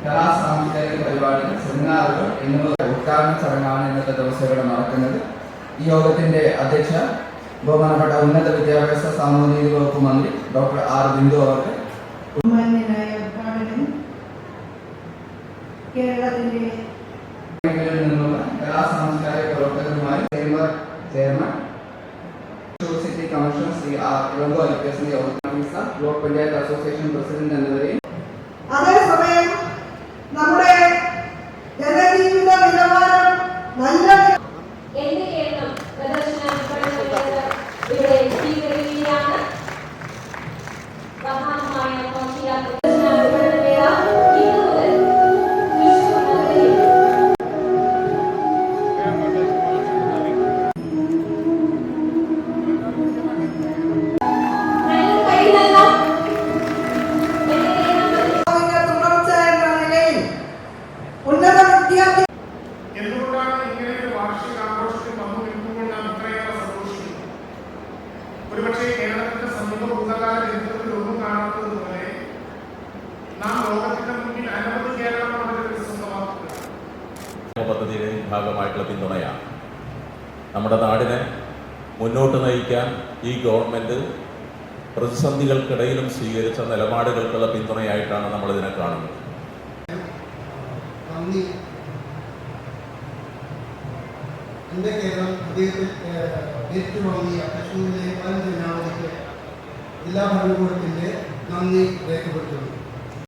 കലാസാംസ്കാരിക പരിപാടികൾ, സെമിനാറുകൾ എന്നിവ ഉദ്ഘാടന ചടങ്ങാണ് ഇന്നത്തെ ദിവസം ഇവിടെ നടക്കുന്നത്. ഈ യോഗത്തിന്റെ അധ്യക്ഷ ബഹുമാനപ്പെട്ട ഉന്നത വിദ്യാഭ്യാസ സാമൂഹിക വകുപ്പ് മന്ത്രി ഡോക്ടർ ആർ ബിന്ദു അവർക്ക് കേരളത്തിന്റെ നിന്നുള്ള കലാസാംസ്കാരിക പ്രവർത്തകരുമായി chairman city commissioner Shri R Elango IPS block panchayat association president എന്നിവരെയും അതേസമയം നമ്മുടെ ജനജീവിത നിലവാരം നല്ല ഒരുപക്ഷെ കേരളത്തിന്റെ സമീപ ഭൂതകാല ചരിത്രത്തിൽ ഒന്നും കാണാത്തതുപോലെ നാം ലോകത്തിന്റെ മുന്നിൽ അനവധി കേരളം പദ്ധതിയുടെ ഭാഗമായിട്ടുള്ള പിന്തുണയാണ്. നമ്മുടെ നാടിനെ മുന്നോട്ട് നയിക്കാൻ ഈ ഗവൺമെന്റ് പ്രതിസന്ധികൾക്കിടയിലും സ്വീകരിച്ച നിലപാടുകൾക്കുള്ള പിന്തുണയായിട്ടാണ് നമ്മൾ ഇതിനെ കാണുന്നത്. എൻ്റെ കേരളം അദ്ദേഹത്തിൽ ഏറ്റുവാങ്ങിയ തൃശ്ശൂരിലെ 15 ജില്ലാ ഭരണകൂടത്തിൻ്റെ നന്ദി രേഖപ്പെടുത്തുന്നു.